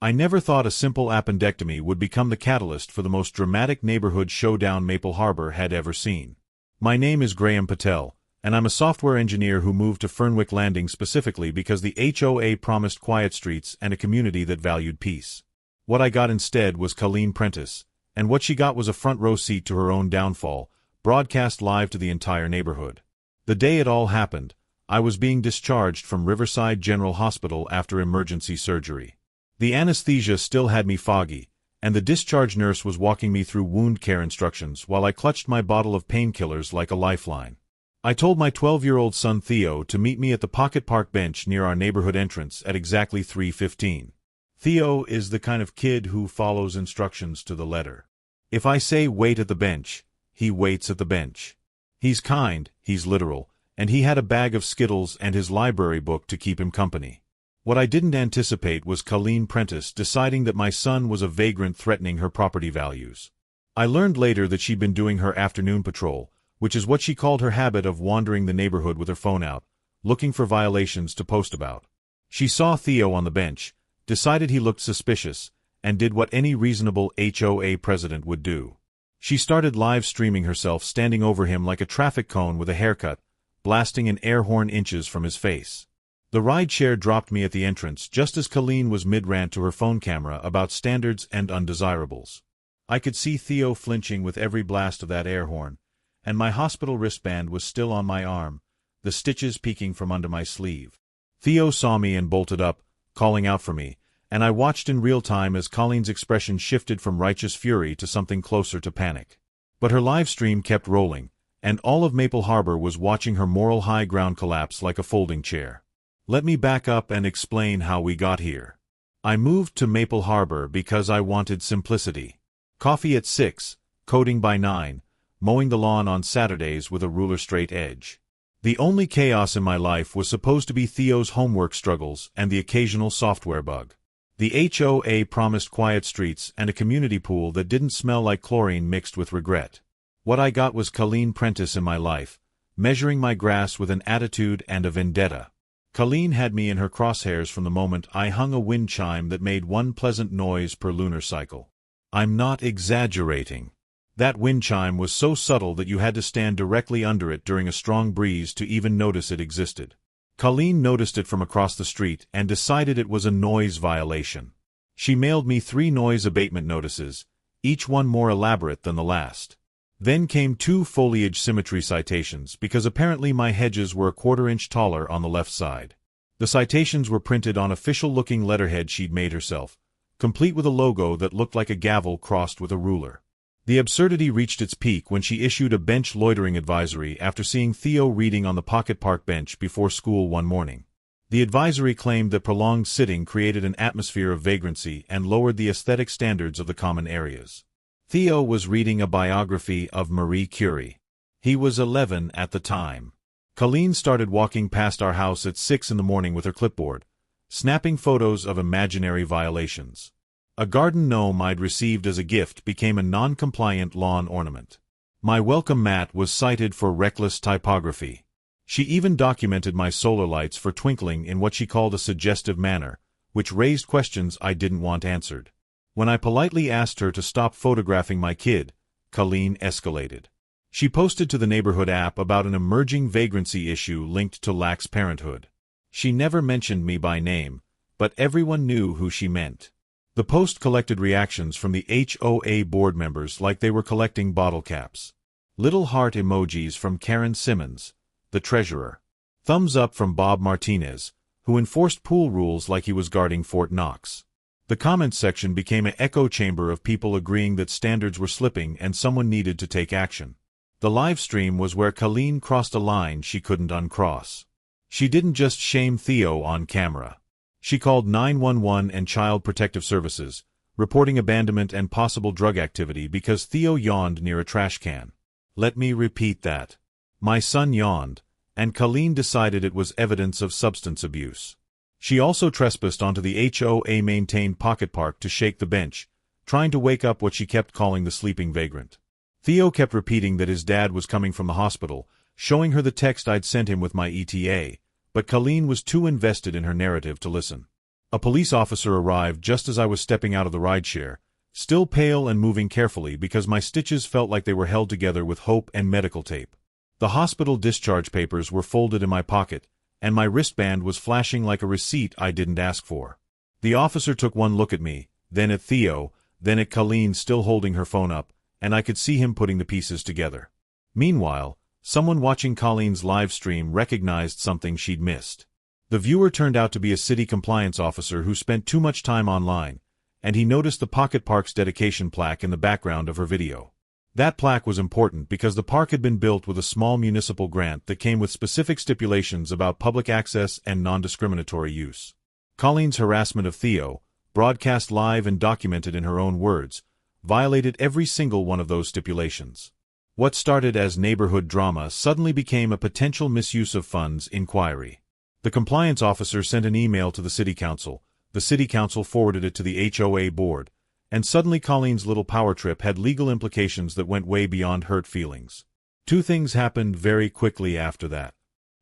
I never thought a simple appendectomy would become the catalyst for the most dramatic neighborhood showdown Maple Harbor had ever seen. My name is Graeme Patel, and I'm a software engineer who moved to Fernwick Landing specifically because the HOA promised quiet streets and a community that valued peace. What I got instead was Colleen Apprentice, and what she got was a front row seat to her own downfall, broadcast live to the entire neighborhood. The day it all happened, I was being discharged from Riverside General Hospital after emergency surgery. The anesthesia still had me foggy, and the discharge nurse was walking me through wound care instructions while I clutched my bottle of painkillers like a lifeline. I told my 12-year-old son Theo to meet me at the pocket park bench near our neighborhood entrance at exactly 3:15. Theo is the kind of kid who follows instructions to the letter. If I say wait at the bench, he waits at the bench. He's kind, he's literal, and he had a bag of Skittles and his library book to keep him company. What I didn't anticipate was Colleen Apprentice deciding that my son was a vagrant threatening her property values. I learned later that she'd been doing her afternoon patrol, which is what she called her habit of wandering the neighborhood with her phone out, looking for violations to post about. She saw Theo on the bench, decided he looked suspicious, and did what any reasonable HOA president would do. She started live streaming herself standing over him like a traffic cone with a haircut, blasting an air horn inches from his face. The rideshare dropped me at the entrance just as Colleen was mid-rant to her phone camera about standards and undesirables. I could see Theo flinching with every blast of that air horn, and my hospital wristband was still on my arm, the stitches peeking from under my sleeve. Theo saw me and bolted up, calling out for me, and I watched in real time as Colleen's expression shifted from righteous fury to something closer to panic. But her live stream kept rolling, and all of Maple Harbor was watching her moral high ground collapse like a folding chair. Let me back up and explain how we got here. I moved to Maple Harbor because I wanted simplicity. Coffee at 6, coding by 9, mowing the lawn on Saturdays with a ruler-straight edge. The only chaos in my life was supposed to be Theo's homework struggles and the occasional software bug. The HOA promised quiet streets and a community pool that didn't smell like chlorine mixed with regret. What I got was Colleen Apprentice in my life, measuring my grass with an attitude and a vendetta. Colleen had me in her crosshairs from the moment I hung a wind chime that made one pleasant noise per lunar cycle. I'm not exaggerating. That wind chime was so subtle that you had to stand directly under it during a strong breeze to even notice it existed. Colleen noticed it from across the street and decided it was a noise violation. She mailed me 3 noise abatement notices, each one more elaborate than the last. Then came 2 foliage symmetry citations because apparently my hedges were a 1/4 inch taller on the left side. The citations were printed on official-looking letterhead she'd made herself, complete with a logo that looked like a gavel crossed with a ruler. The absurdity reached its peak when she issued a bench loitering advisory after seeing Theo reading on the pocket park bench before school one morning. The advisory claimed that prolonged sitting created an atmosphere of vagrancy and lowered the aesthetic standards of the common areas. Theo was reading a biography of Marie Curie. He was 11 at the time. Colleen started walking past our house at 6 in the morning with her clipboard, snapping photos of imaginary violations. A garden gnome I'd received as a gift became a non-compliant lawn ornament. My welcome mat was cited for reckless typography. She even documented my solar lights for twinkling in what she called a suggestive manner, which raised questions I didn't want answered. When I politely asked her to stop photographing my kid, Colleen escalated. She posted to the neighborhood app about an emerging vagrancy issue linked to lax parenthood. She never mentioned me by name, but everyone knew who she meant. The post collected reactions from the HOA board members like they were collecting bottle caps. Little heart emojis from Karen Simmons, the treasurer. Thumbs up from Bob Martinez, who enforced pool rules like he was guarding Fort Knox. The comments section became an echo chamber of people agreeing that standards were slipping and someone needed to take action. The live stream was where Colleen crossed a line she couldn't uncross. She didn't just shame Theo on camera. She called 911 and Child Protective Services, reporting abandonment and possible drug activity because Theo yawned near a trash can. Let me repeat that. My son yawned, and Colleen decided it was evidence of substance abuse. She also trespassed onto the HOA-maintained pocket park to shake the bench, trying to wake up what she kept calling the sleeping vagrant. Theo kept repeating that his dad was coming from the hospital, showing her the text I'd sent him with my ETA, but Colleen was too invested in her narrative to listen. A police officer arrived just as I was stepping out of the rideshare, still pale and moving carefully because my stitches felt like they were held together with hope and medical tape. The hospital discharge papers were folded in my pocket, and my wristband was flashing like a receipt I didn't ask for. The officer took one look at me, then at Theo, then at Colleen still holding her phone up, and I could see him putting the pieces together. Meanwhile, someone watching Colleen's live stream recognized something she'd missed. The viewer turned out to be a city compliance officer who spent too much time online, and he noticed the Pocket Park's dedication plaque in the background of her video. That plaque was important because the park had been built with a small municipal grant that came with specific stipulations about public access and non-discriminatory use. Colleen's harassment of Theo, broadcast live and documented in her own words, violated every single one of those stipulations. What started as neighborhood drama suddenly became a potential misuse of funds inquiry. The compliance officer sent an email to the city council forwarded it to the HOA board, and suddenly Colleen's little power trip had legal implications that went way beyond hurt feelings. Two things happened very quickly after that.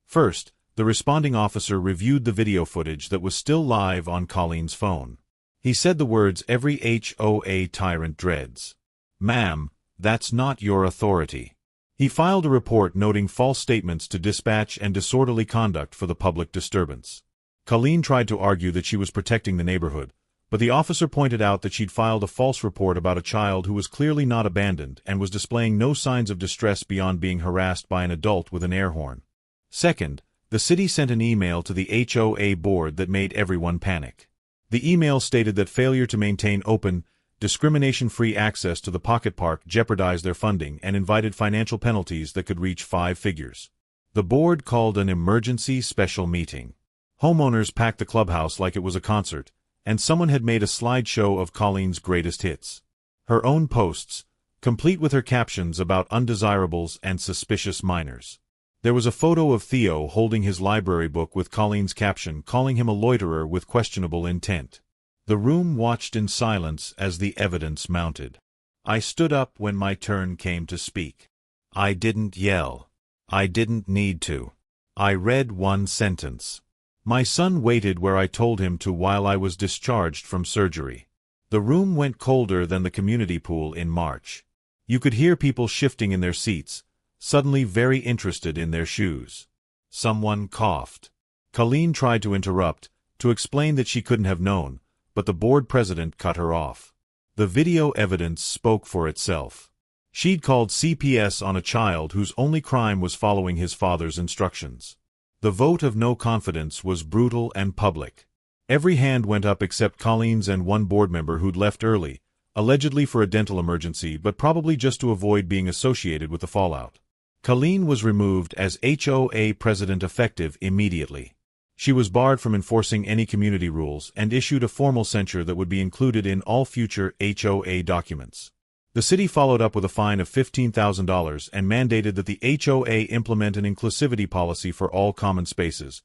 First, the responding officer reviewed the video footage that was still live on Colleen's phone. He said the words every HOA tyrant dreads. "Ma'am, that's not your authority." He filed a report noting false statements to dispatch and disorderly conduct for the public disturbance. Colleen tried to argue that she was protecting the neighborhood, but the officer pointed out that she'd filed a false report about a child who was clearly not abandoned and was displaying no signs of distress beyond being harassed by an adult with an air horn. Second, the city sent an email to the HOA board that made everyone panic. The email stated that failure to maintain open, discrimination-free access to the Pocket Park jeopardized their funding and invited financial penalties that could reach 5 figures. The board called an emergency special meeting. Homeowners packed the clubhouse like it was a concert, and someone had made a slideshow of Colleen's greatest hits. Her own posts, complete with her captions about undesirables and suspicious minors. There was a photo of Theo holding his library book with Colleen's caption calling him a loiterer with questionable intent. The room watched in silence as the evidence mounted. I stood up when my turn came to speak. I didn't yell. I didn't need to. I read one sentence. My son waited where I told him to while I was discharged from surgery. The room went colder than the community pool in March. You could hear people shifting in their seats, suddenly very interested in their shoes. Someone coughed. Colleen tried to interrupt, to explain that she couldn't have known, but the board president cut her off. The video evidence spoke for itself. She'd called CPS on a child whose only crime was following his father's instructions. The vote of no confidence was brutal and public. Every hand went up except Colleen's and one board member who'd left early, allegedly for a dental emergency but probably just to avoid being associated with the fallout. Colleen was removed as HOA president effective immediately. She was barred from enforcing any community rules and issued a formal censure that would be included in all future HOA documents. The city followed up with a fine of $15,000 and mandated that the HOA implement an inclusivity policy for all common spaces,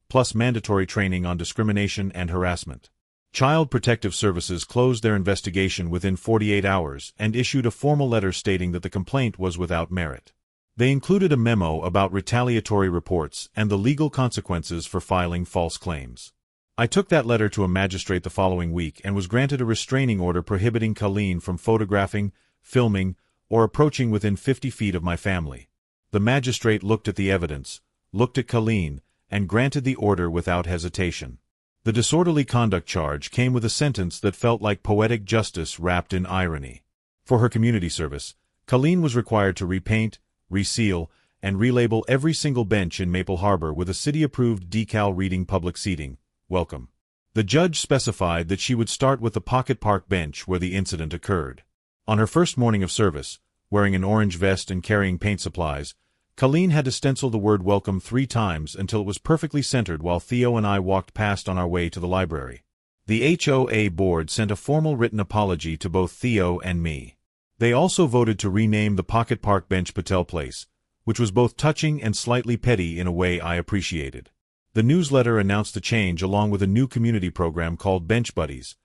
plus mandatory training on discrimination and harassment. Child Protective Services closed their investigation within 48 hours and issued a formal letter stating that the complaint was without merit. They included a memo about retaliatory reports and the legal consequences for filing false claims. I took that letter to a magistrate the following week and was granted a restraining order prohibiting Colleen from photographing, filming, or approaching within 50 feet of my family. The magistrate looked at the evidence, looked at Colleen, and granted the order without hesitation. The disorderly conduct charge came with a sentence that felt like poetic justice wrapped in irony. For her community service, Colleen was required to repaint, reseal, and relabel every single bench in Maple Harbor with a city-approved decal reading public seating, "Welcome." The judge specified that she would start with the Pocket Park bench where the incident occurred. On her first morning of service, wearing an orange vest and carrying paint supplies, Colleen had to stencil the word welcome 3 times until it was perfectly centered while Theo and I walked past on our way to the library. The HOA board sent a formal written apology to both Theo and me. They also voted to rename the Pocket Park bench Patel Place, which was both touching and slightly petty in a way I appreciated. The newsletter announced the change along with a new community program called Bench Buddies,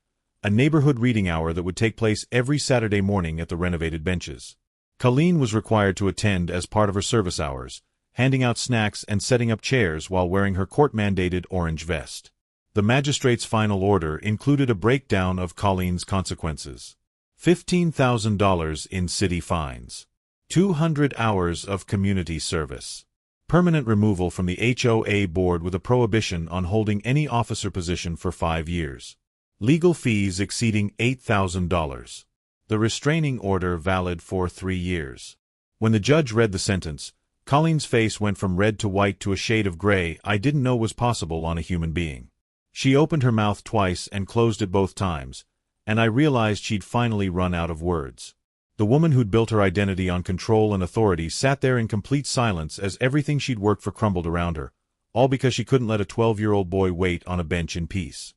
a neighborhood reading hour that would take place every Saturday morning at the renovated benches. Colleen was required to attend as part of her service hours, handing out snacks and setting up chairs while wearing her court-mandated orange vest. The magistrate's final order included a breakdown of Colleen's consequences. $15,000 in city fines. 200 hours of community service. Permanent removal from the HOA board with a prohibition on holding any officer position for 5 years. Legal fees exceeding $8,000. The restraining order valid for 3 years. When the judge read the sentence, Colleen's face went from red to white to a shade of gray I didn't know was possible on a human being. She opened her mouth twice and closed it both times, and I realized she'd finally run out of words. The woman who'd built her identity on control and authority sat there in complete silence as everything she'd worked for crumbled around her, all because she couldn't let a 12-year-old boy wait on a bench in peace.